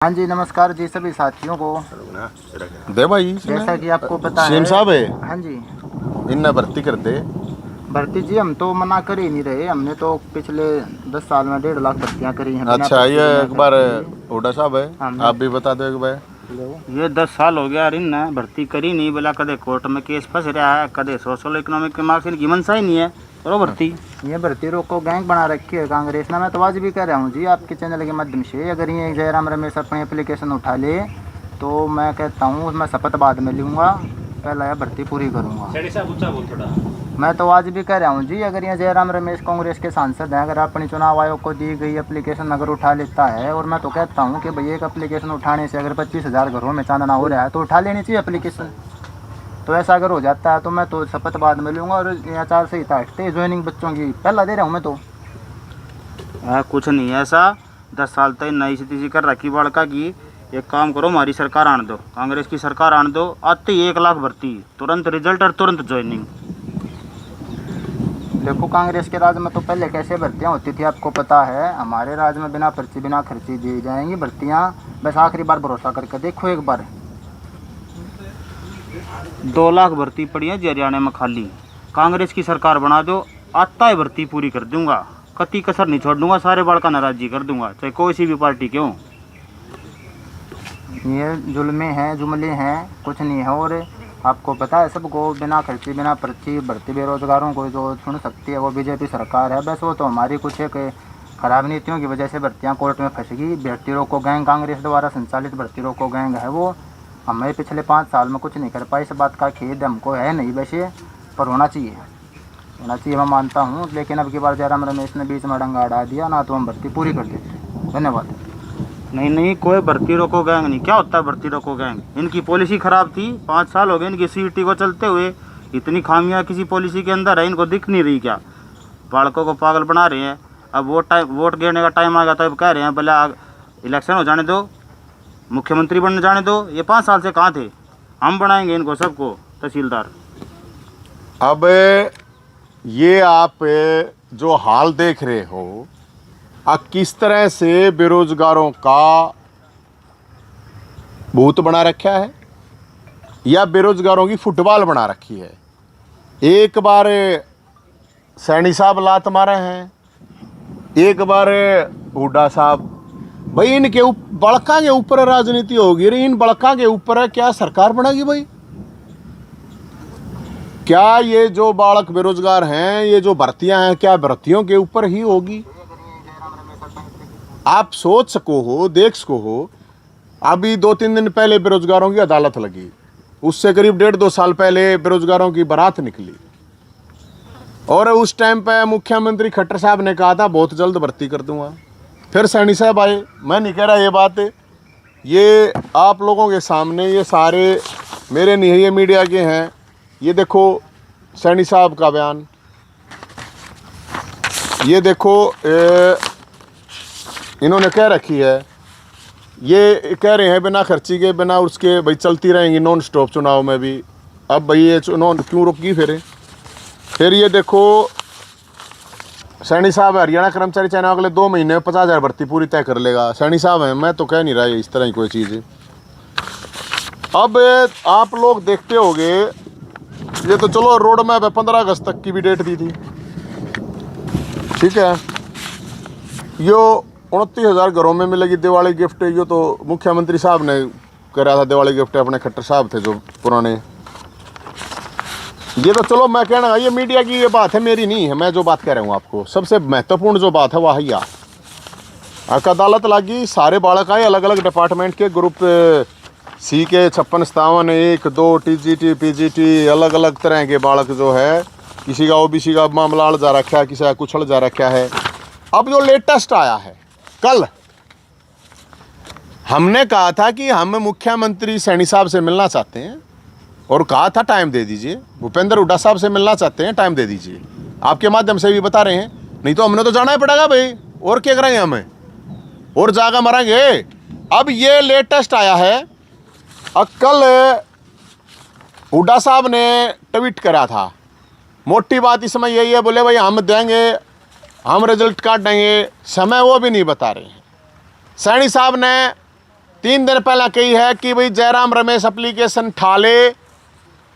हाँ जी, नमस्कार जी सभी साथियों को। दे भाई जैसा कि आपको पता है, सीएम साहब है हाँ जी, इन्ना भर्ती कर दे। भर्ती जी हम तो मना कर ही नहीं रहे। हमने तो पिछले 10 साल में 1.5 लाख भर्तियां करी हैं बिना अच्छा पर्ची, ये बिना एक बार खर्ची। हुड्डा साहब है, हमने आप भी बता दो एक बार। ये 10 साल हो गया रिन ने भर्ती करी नहीं बोला, कदे कोर्ट में केस फंस रहा है, कदे सोशल इकोनॉमिक के मार्क्स इनकी मनसा ही नहीं है करो भर्ती। ये भर्ती रोको गैंग बना रखी है कांग्रेस ने। मैं तो आज भी कह रहा हूँ जी आपके चैनल के माध्यम से, अगर ये जयराम रमेश अपनी एप्लीकेशन उठा ले तो मैं कहता हूँ मैं शपथ बाद में लूँगा, पहला यह भर्ती पूरी करूँगा। मैं तो आज भी कह रहा हूँ जी, अगर ये जयराम रमेश कांग्रेस के सांसद हैं, अगर अपनी चुनाव आयोग को दी गई एप्लीकेशन अगर उठा लेता है, और मैं तो कहता हूँ कि भैया एक एप्लीकेशन उठाने से अगर 25,000 घरों में चांदना हो रहा है तो उठा लेनी चाहिए एप्लीकेशन। तो ऐसा अगर हो जाता है तो मैं तो शपथ बाद में लूँगा। और आचार संहिता हटते ज्वाइनिंग बच्चों की पहला दे रहा हूँ मैं तो। कुछ नहीं है ऐसा, 10 साल तक नई स्थिति कर रखी बड़का की। एक काम करो, हमारी सरकार आने दो, कांग्रेस की सरकार आने दो, आते ही 1 लाख भर्ती, तुरंत रिजल्ट और तुरंत ज्वाइनिंग। देखो कांग्रेस के राज में तो पहले कैसे भर्तियाँ होती थी आपको पता है। हमारे राज में बिना पर्ची बिना खर्ची दी जाएंगी भर्तियाँ। बस आखिरी बार भरोसा करके देखो एक बार। 2 लाख भर्ती पड़ी है जी हरियाणा में खाली। कांग्रेस की सरकार बना दो, आता है भर्ती पूरी कर दूंगा, कति कसर नहीं छोड़ दूंगा, सारे बड़का नाराजगी कर दूंगा, चाहे कोई सी भी पार्टी क्यों। ये जुल्मे हैं, जुमले हैं, कुछ नहीं है। और आपको पता है सबको बिना खर्ची बिना पर्ची भर्ती बेरोजगारों को जो सुन सकती है वो बीजेपी सरकार है। बस वो तो हमारी कुछ एक खराब नीतियों की वजह से भर्तियां कोर्ट में फंस गई। भर्ती रोको गैंग कांग्रेस द्वारा संचालित भर्ती रोको गैंग है वो। हमें पिछले 5 साल में कुछ नहीं कर पाई, इस बात का खेद हमको है नहीं वैसे, पर होना चाहिए मैं मानता हूँ। लेकिन अब की बार जयराम रमेश ने बीच में डंगा अड़ा दिया ना, तो हम भर्ती पूरी कर देते। धन्यवाद। नहीं, कोई भर्ती रोको गैंग नहीं। क्या होता है भर्ती रोको गैंग? इनकी पॉलिसी खराब थी, 5 साल हो गए इनकी सीईटी को चलते हुए। इतनी खामियां किसी पॉलिसी के अंदर है, इनको दिख नहीं रही क्या? बालकों को पागल बना रहे हैं। अब वोट गिरने का टाइम आ गया तो अब कह रहे हैं भले इलेक्शन हो जाने दो, मुख्यमंत्री बनने जाने दो। ये 5 साल से कहाँ थे? हम बनाएंगे इनको सबको तहसीलदार। अब ये आप जो हाल देख रहे हो, किस तरह से बेरोजगारों का भूत बना रखा है या बेरोजगारों की फुटबॉल बना रखी है। एक बार सैनी साहब लात मारे हैं, एक बार हुड्डा साहब। भाई इनके बड़का के ऊपर राजनीति होगी, इन बड़का के ऊपर क्या सरकार बनेगी भाई? क्या ये जो बालक बेरोजगार हैं, ये जो भर्तियां हैं, क्या भर्तियों के ऊपर ही होगी? आप सोच सको हो, देख सको हो। अभी 2-3 दिन पहले बेरोजगारों की अदालत लगी, उससे करीब 1.5-2 साल पहले बेरोजगारों की बारात निकली, और उस टाइम पे मुख्यमंत्री खट्टर साहब ने कहा था बहुत जल्द भर्ती कर दूंगा। फिर सैनी साहब आए। मैं नहीं कह रहा ये बात, ये आप लोगों के सामने, ये सारे मेरे नहीं है, ये मीडिया के हैं। ये देखो सैनी साहब का बयान, ये देखो इन्होंने कह रखी है, ये कह रहे हैं बिना खर्ची के बिना उसके भाई चलती रहेंगी नॉन स्टॉप चुनाव में भी। अब भाई ये चुनाव क्यों रुकी? फिर ये देखो सैनी साहब हरियाणा कर्मचारी चयन अगले 2 महीने में 50,000 भर्ती पूरी तय कर लेगा। सैनी साहब हैं, मैं तो कह नहीं रहा है इस तरह की कोई चीज़। अब आप लोग देखते होंगे, ये तो चलो रोड मैप है, 15 अगस्त तक की भी डेट दी थी, ठीक है। यो 29,000 घरों में मिलेगी दिवाली गिफ्ट। यो तो मुख्यमंत्री साहब ने करा था दिवाली गिफ्ट, अपने खट्टर साहब थे जो पुराने। ये तो चलो मैं कहना, ये मीडिया की ये बात है, मेरी नहीं है। मैं जो बात कह रहा हूँ आपको, सबसे महत्वपूर्ण जो बात है वह है अदालत लगी, सारे बालक आए, अलग अलग डिपार्टमेंट के, ग्रुप सी के 56, 57, 1, 2, टीजीटी, पीजीटी, अलग अलग तरह के बालक जो है। किसी का ओबीसी का मामला अड़ जा रखा है, किसी का कुछ अड़ जा रखा है। अब जो लेटेस्ट आया है, कल हमने कहा था कि हम मुख्यमंत्री सैनी साहब से मिलना चाहते हैं, और कहा था टाइम दे दीजिए। भूपेंद्र हुड्डा साहब से मिलना चाहते हैं, टाइम दे दीजिए। आपके माध्यम से भी बता रहे हैं, नहीं तो हमने तो जाना ही पड़ेगा भाई, और क्या करेंगे हमें, और जागा मरेंगे। अब ये लेटेस्ट आया है, कल हुड्डा साहब ने ट्वीट करा था। मोटी बात इसमें यही है, बोले भाई हम देंगे, हम रिजल्ट काट देंगे, समय वो भी नहीं बता रहे हैं। सैनी साहब ने 3 दिन पहले कही है कि भाई जयराम रमेश एप्लीकेशन ठाले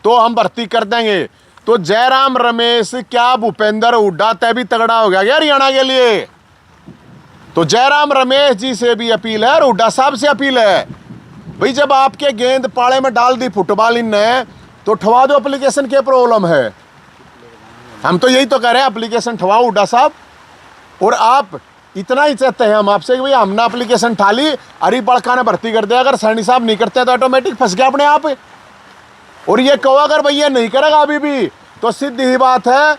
तो हम भर्ती कर देंगे। तो जयराम रमेश क्या भूपेंद्र हुड्डा तय भी तगड़ा हो गया क्या हरियाणा के लिए? तो जयराम रमेश जी से भी अपील है और हुड्डा साहब से अपील है, भाई जब आपके गेंद पाले में डाल दी फुटबॉल इनने तो ठवा दो, एप्लीकेशन क्या प्रॉब्लम है? हम तो यही तो कह रहे हैं, एप्लीकेशन ठवाओ हुड्डा साहब। और आप इतना ही चाहते हैं हम आपसे कि भाई हमने एप्लीकेशन ठा ली, अरे बड़का ने भर्ती कर दिया, अगर सैनी साहब नहीं करते तो ऑटोमेटिक फंस गया अपने आप। और ये कहो अगर भैया नहीं करेगा अभी भी तो सीधी ही बात है,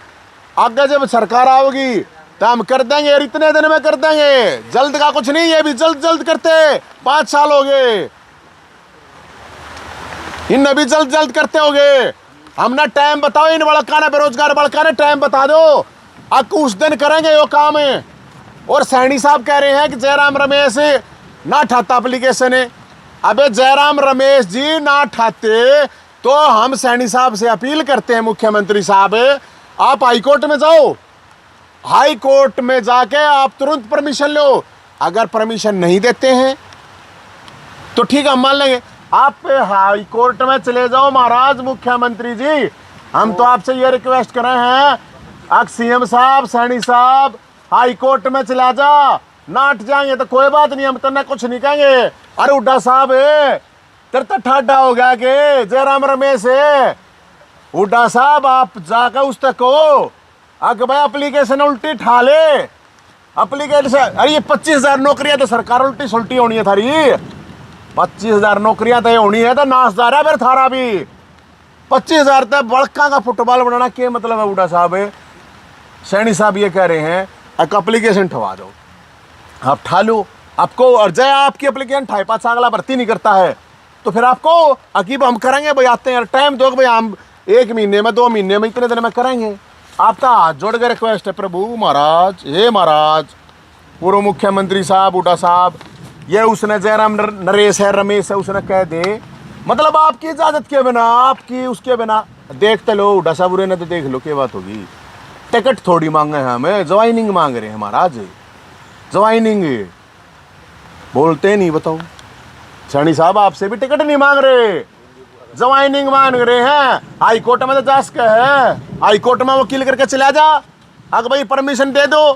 आगे जब सरकार आओगी तो हम कर देंगे और इतने दिन में कर देंगे, जल्द का कुछ नहीं, ये भी जल्द जल्द करते 5 साल हो गए, इन भी जल्द जल्द करते हो गए। हमने टाइम बताओ, इन बड़का ने बेरोजगार बड़का ने टाइम बता दो, अब उस दिन करेंगे वो काम है। और सैनी साहब कह रहे हैं कि जयराम रमेश ना ठाता एप्लीकेशन है। अबे जयराम रमेश जी ना ठाते तो हम सैनी साहब से अपील करते हैं, मुख्यमंत्री साहब आप हाई कोर्ट में जाओ, हाई कोर्ट में जाके आप तुरंत परमिशन लो। अगर परमिशन नहीं देते हैं तो ठीक है हम मान लेंगे, आप हाई कोर्ट में चले जाओ महाराज मुख्यमंत्री जी। हम तो आपसे ये रिक्वेस्ट कर रहे हैं, अब सीएम साहब सैनी साहब हाई कोर्ट में चला जा, नाट जाएंगे तो कोई बात नहीं, हम तो कुछ नहीं कहेंगे। अरे हुड्डा साहब तेरे तो ठाडा हो गया कि जयराम रमेश है, हुड्डा साहब आप जाकर उस तक कहो अगर भाई एप्लीकेशन उल्टी ठा ले, एप्लीकेशन। अरे ये 25,000 नौकरियां तो सरकार उल्टी सुल्टी होनी है थारी, 25,000 नौकरियां तो होनी है, तो नाशदार है फिर थारा भी। 25,000 तक बड़का का फुटबॉल बनाना क्या मतलब है हुड्डा साहब? सैनी साहब ये कह रहे हैं एक एप्लीकेशन ठवा दो, आप ठा लो आपको, और जय आपकी एप्लीकेशन ठाई 5 अगला भर्ती नहीं करता है तो फिर आपको अकीब हम करेंगे भाई, आते हैं टाइम दो भाई, हम 1 महीने में 2 महीने में इतने दिन में करेंगे। आपका हाथ जोड़ के रिक्वेस्ट है प्रभु महाराज, हे महाराज पूर्व मुख्यमंत्री साहब हुड्डा साहब, ये उसने जयराम नरेश है रमेश है उसने कह दे, मतलब आपकी इजाजत के बिना आपकी उसके बिना देखते लो हुड्डा साहब उरे ने तो देख लो क्या बात होगी। टिकट थोड़ी मांगे हैं हमें, ज्वाइनिंग मांग रहे हैं महाराज, ज्वाइनिंग बोलते नहीं। बताओ सैनी साहब आपसे भी टिकट नहीं मांग रहे, ज्वाइनिंग मांग रहे हैं। हाई कोर्ट में तो जा सके है, हाई कोर्ट में वकील करके चला जा, अगर भाई परमिशन दे दो।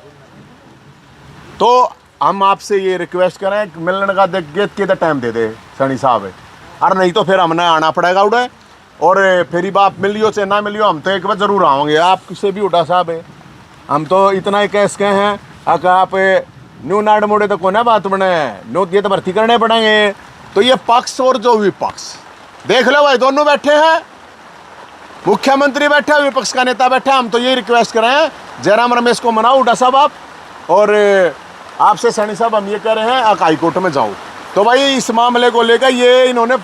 तो हम आपसे ये रिक्वेस्ट करें कि मिलने का गेट के टाइम दे दे सैनी साहब, और नहीं तो फिर हमने आना पड़ेगा उड़े, और फिर ही बाप मिलियो चाहे ना मिलियो हम तो एक बार जरूर आएंगे आपसे भी हुड्डा साहब है। हम तो इतना ही कह सके हैं अगर आप न्यू नाड़ मोड़े तो कोई ना बात बने, नो ये तो भर्ती करने पड़ेंगे। तो ये पक्ष और जो विपक्ष देख लो भाई, दोनों बैठे हैं, मुख्यमंत्री बैठे हैं, विपक्ष का नेता बैठे हैं। हम तो यही रिक्वेस्ट कर रहे हैं जयराम रमेश को मनाओ हुड्डा साहब आप, और आपसे सैनी साहब हम ये कह रहे हैं आप हाई कोर्ट में जाओ। तो भाई इस मामले को लेकर ये इन्होंने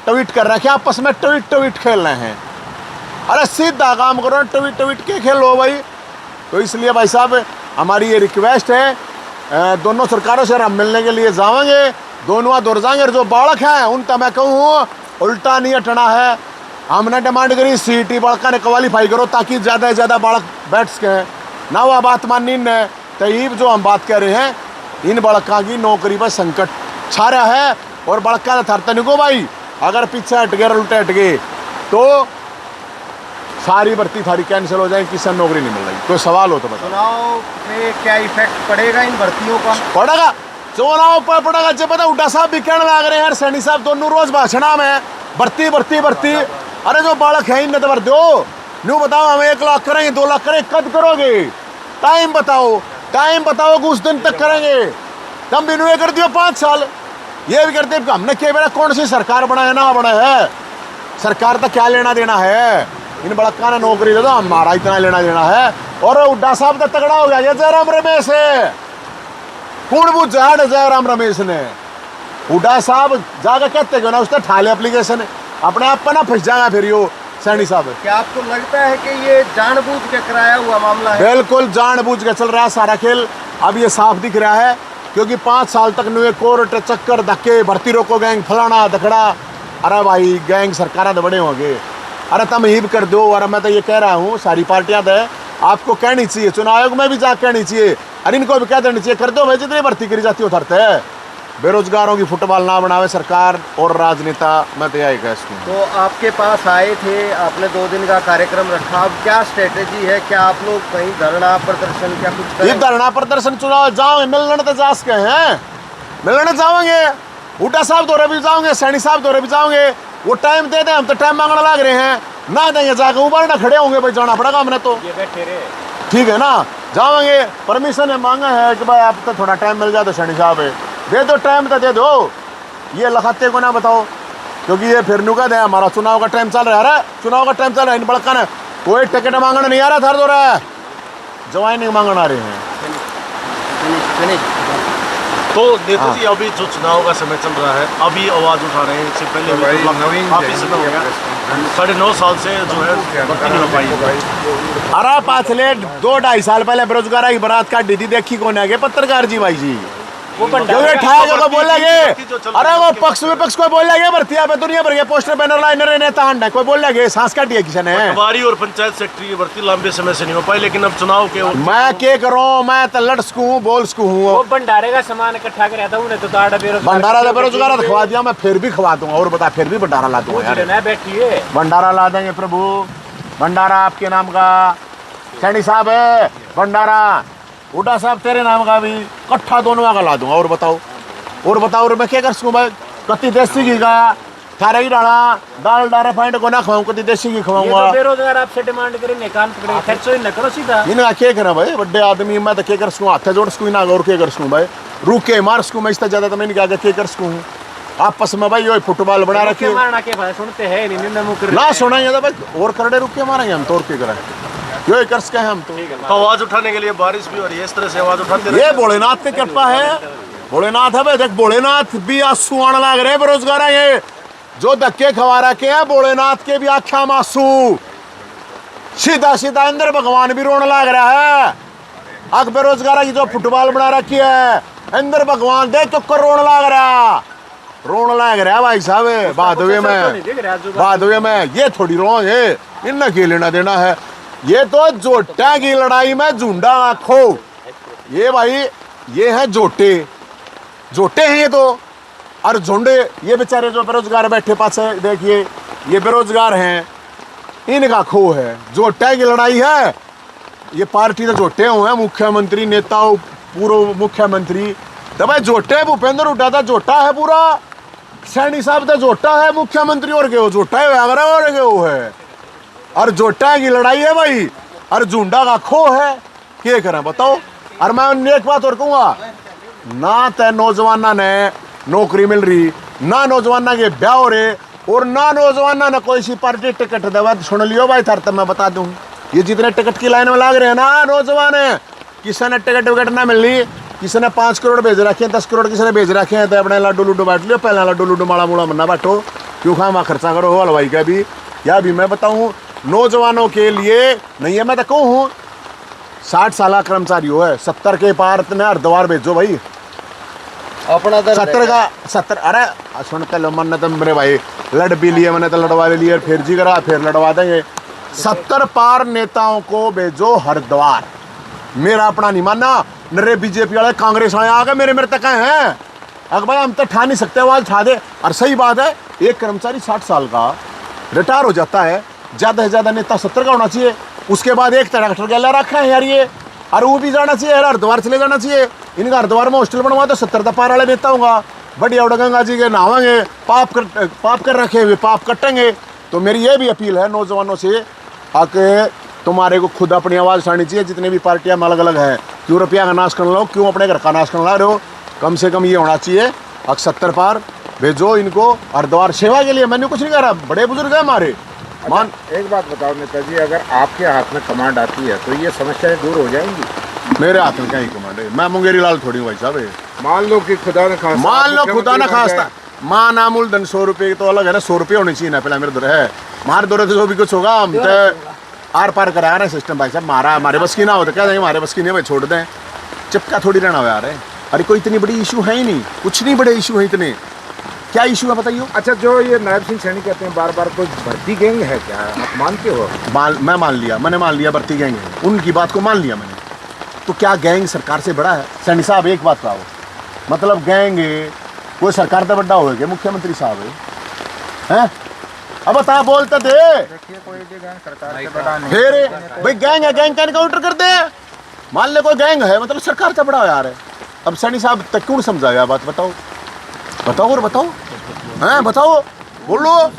ट्वीट कर रखे, आपस में ट्वीट खेल रहे हैं। अरे सीधा काम करो, ट्वीट के खेलो भाई। तो इसलिए भाई साहब हमारी ये रिक्वेस्ट है, दोनों सरकारों से हम मिलने के लिए जाएंगे, दोनों दौड़ जाएंगे। और जो बालक हैं उन तक मैं कहूँ उल्टा नहीं हटना है, हमने डिमांड करी सीटी बड़का ने क्वालिफाई करो ताकि ज़्यादा से ज़्यादा बालक बैठ सके ना, वह बात माननी न तयब जो हम बात कर रहे हैं, इन बड़का की नौकरी पर संकट छा रहा है। और बड़का थरता नहीं को भाई, अगर पीछे हट गए उल्टे हट गए तो सारी भर्ती थारी कैंसिल हो जाए, किसी नौकरी नहीं मिल रही। कोई सवाल हो तो बताओ। चुनाव में क्या इफेक्ट पड़ेगा इन भर्तियों का? पड़ेगा, चुनाव पर पड़ेगा। जब पता हुड्डा साहब भी कहने लग रहे हैं, सैनी साहब दोनों रोज भाषणा में भर्ती भर्ती भर्ती। अरे जो बालक है इन्हें तो भर दो, न्यू बताओ हम 1 लाख करेंगे 2 लाख करेंगे, कब करोगे? टाइम बताओ कि उस दिन तक करेंगे। कम भी न्यू कर दियो 5 साल, ये भी करते हमने क्या बेरा कौन सी सरकार बना है ना बना है, सरकार तो क्या लेना देना है, इन बड़का ने नौकरी दे दो हमारा इतना लेना देना है। और हुड्डा साहब तो तगड़ा हो गया, ये जयराम रमेश है, कौन वो झाड़ जयराम रमेश ने, हुड्डा साहब जाकर कहते क्यों ना उसने ठाले एप्लीकेशन, अपने आप पर ना फंस जाएगा फिर यो सैनी साहब। क्या आपको लगता है कि ये जानबूझ के कराया हुआ मामला है? बिल्कुल जानबूझ के चल रहा है सारा खेल, अब ये साफ दिख रहा है, क्योंकि 5 साल तक नुए कोर्ट चक्कर धक्के, भर्ती रोको गैंग फलाना दखड़ा। अरे भाई गैंग सरकार तो बड़े होंगे, अरे तुम ही कर दो। और मैं तो ये कह रहा हूँ सारी पार्टियां तो आपको कहनी चाहिए, चुनाव आयोग में भी जा कहनी चाहिए, अरे इनको भी कह देनी चाहिए कर दो भाई, जितनी भर्ती करी जाती है उतरते है, बेरोजगारों की फुटबॉल ना बनावे सरकार और राजनेता। मैं तो यही कह सकूँ। तो आपके पास आए थे, आपने 2 दिन का कार्यक्रम रखा, अब क्या स्ट्रेटेजी है? क्या आप लोग कहीं धरना प्रदर्शन क्या कुछ ये करें? धरना प्रदर्शन चुनाव जाओगे मिलने तो जा सके हैं, मिलने जाओगे, ऊटा साहब दौरे भी जाओगे, सैनी साहब दौरे भी जाओगे। वो टाइम दे दें, हम तो टाइम मांगने लग रहे हैं, ना देंगे जाकर ऊपर ना खड़े होंगे भाई, जाना पड़ेगा हमने तो। ये बैठे रहे, ठीक है ना, जाओगे। परमिशन मांगा है कि भाई आप तो थोड़ा टाइम मिल जाए तो सैनी साहब दे दो, टाइम तो दे दो। ये लखाते को ना बताओ, क्योंकि ये फिर नुका दे हमारा चुनाव का टाइम चल रहा है, चुनाव का टाइम चल रहा है। इन बड़का ने कोई टिकट मांगने नहीं आ रहा था, दौरा ज्वाइनिंग मांगने आ रहे हैं। तो नेताजी अभी जो चुनाव का समय चल रहा है, अभी आवाज उठा रहे हैं, इससे पहले काफी समय हो गया, 9.5 साल से जो है भर्ती नहीं हो पाई। अरे पाछले 2-2.5 साल पहले बेरोजगार की बारात काटी थी, देखी कौन है पत्रकार जी भाई जी, वो बोल लगे। अरे वो पक्ष विपक्ष को बोल लगे, भर्ती पे दुनिया भर के पोस्टर बैनर लाइनर नेता हंड कोई बोल लगे, सांस काटी है किसी ने। पटवारी और पंचायत सेक्रेटरी की भर्ती लंबे समय से नहीं हो पाई, लेकिन अब चुनाव के मैं क्या करूं, मैं तो लड़ सकूं, बोल सकूं। वो भंडारे का सामान इकट्ठा कर था उन्हें, तो भंडारा तो बेरोजगार खवा दिया, मैं फिर भी खवा दूंगा। और बता, फिर भी भंडारा ला दूंगा यार, बैठिए भंडारा ला देंगे प्रभु। भंडारा आपके नाम का, सैनी साहब है भंडारा, उडा साहब तेरे नाम का भी, कट्ठा दोनों का ला दूंगा। और बताओ, और मैं क्या कर सकूं भाई? कति देसी घी का थारा ही डाला, दाल डारा फाइंड को ना खाऊं, कति देसी घी खवाऊंगा। बेरोजगार आपसे डिमांड करें, कान पकड़े खर्चो ही न करो सीधा। इनका क्या करा भाई, बड़े आदमी, मैं तो क्या कर सकूं? हाथ जोड़ सकूं ना, और क्या कर सकूं भाई? रूक के मार सकूं मैं, इससे ज्यादा तो मैं नहीं क्या कर सकूं। आपस में भाई ये फुटबॉल बना रखे, मारना के भाई सुनते हैं नहीं ना सुनाइए तो भाई, और करड़े रुक के मारेंगे हम तो, और क्या करें? यो कर सके हम तो। आवाज उठाने के लिए बारिश भी हो रही है, इस तरह से आवाज उठाते ये भोलेनाथ की कृपा है, भोलेनाथ है भाई। देख भोलेनाथ भी आंसू आने लग रहे बेरोजगार, ये जो धक्के खवा रखे हैं भोलेनाथ के भी आख्या में आंसू, सीधा सीधा अंदर भगवान भी रोने लग रहा है। अग बेरोजगार की जो फुटबॉल बना रखी है, अंदर भगवान देख तो रोने लग रहा भाई साहब। बात हुए में ये थोड़ी रो है, इनने की लेना देना है। ये तो जोटा की लड़ाई में झुंडा खो, ये भाई ये है जोटे हैं ये तो, और झुंडे ये बेचारे जो बेरोजगार बैठे पास है, देखिए ये बेरोजगार हैं, इनका खो है। जोटा की लड़ाई है, ये पार्टी तो जोटे हुए हैं, मुख्यमंत्री नेता पूर्व मुख्यमंत्री तो भाई जोटे, भूपेंद्र हुड्डा था जोटा है पूरा, सैनी साहब तो जोटा है मुख्यमंत्री, और क्या जोटा है और क्या है, और जोटा की लड़ाई है भाई, और झुंडा का खो है। क्या करें बताओ? और मैं एक बात और कहूँगा, ना तो नौजवाना ने नौकरी मिल रही, ना नौजवाना के ब्याह हो रहे, और ना नौजवाना ने कोई सी पार्टी टिकट देवा। सुन लियो भाई थार, तब मैं बता दूं, ये जितने टिकट की लाइन में लग रहे हैं ना नौजवान है, किसी ने टिकट विकट ना मिल रही, किसी ने 5 करोड़ भेज रखे हैं, 10 करोड़ किसी ने भेज रखे हैं, तो अपने लड्डू लुड्डू बांट लियो, पहले लड्डू लुड्डू माड़ा मूड़ा मन्ना बांटो, क्यों खामा खर्चा करो हलवाई का भी। या भी मैं बताऊँ नौजवानों के लिए नहीं है, मैं तो कहूँ 60 साल कर्मचारी हो है, 70 के पार ने हरिद्वार भेजो भाई, अपना 70 अरे सुनते लो, मन तो मेरे भाई लड़ भी लिए, मैंने तो लड़वा लिए, फिर जी करा फिर लड़वा देंगे। 70 पार नेताओं को भेजो हरिद्वार, मेरा अपना नहीं मानना। नरे बीजेपी वाले कांग्रेस वाले आ गए मेरे तक हैं, अगर भाई हम तो ठा नहीं सकते, आवाज ठा दे। और सही बात है, एक कर्मचारी 60 साल का रिटायर हो जाता है, ज़्यादा से ज़्यादा नेता 70 का होना चाहिए। उसके बाद एक ट्रैक्टर गैला रखा है यार ये, और वो भी जाना चाहिए यार, हरिद्वार चले जाना चाहिए। इनका हरिद्वार में हॉस्टल बनवा तो 70 पार वाले नेता होगा, बढ़िया गंगा जी के नहावेंगे, पाप कर रखे हुए पाप कटेंगे। तो मेरी ये भी अपील है नौजवानों से, आके तुम्हारे को खुद अपनी आवाज़ उठानी चाहिए। जितने भी पार्टियाँ अलग अलग हैं, क्यों रुपया का नाश करना लो, क्यों अपने घर का नाश करना रहे हो? कम से कम ये होना चाहिए, अब 70 पार भेजो इनको हरिद्वार सेवा के लिए। मैंने कुछ नहीं कह रहा, बड़े बुजुर्ग हैं हमारे। मान एक बात बताओ नेताजी, अगर आपके हाथ में कमांड आती है तो ये समस्याएं दूर हो जाएंगी? मेरे हाथ में क्या ही कमांड है, मैं मुंगेरी लाल थोड़ी हूँ भाई साहब। मान लो कि खुदा न खास्ता, मान लो खुदा न खास्ता, माँ नामुल धन 100 रुपये तो अलग है ना, 100 रुपये होने चाहिए ना, पहले मेरे दौरे है, हमारे दौरे से जो भी कुछ होगा हम तो आर पार करा रहे हैं सिस्टम भाई साहब। मारा हमारे बस की ना हो तो क्या देंगे, हमारे बस की नहीं भाई, छोड़ दें, चिपका थोड़ी रहना हुआ यार। अरे कोई इतनी बड़ी इशू है ही नहीं, कुछ नहीं बड़े इशू है इतने। क्या इशू है बताइए? अच्छा, जो ये नायब सिंह सैनी कहते हैं बार बार, कोई भर्ती गैंग है क्या, आप मानते हो? मैं मैंने मान लिया भर्ती गैंग है, उनकी बात को मान लिया मैंने। तो क्या गैंग सरकार से बड़ा है? सैनी साहब एक बात कहो, मतलब गैंग कोई सरकार तो बड़ा होगा मुख्यमंत्री साहब हैं? अब बता बोलते दे देखिए कोई भी गैंग सरकार से बड़ा नहीं। फिर भाई गैंग है, गैंग का एनकाउंटर कर दे। मान ले कोई गैंग है मतलब सरकार से बड़ा यार है। अब सैनी साहब तक क्यों समझाया बात, बताओ बताओ और बताओ, हैं बताओ बोलो।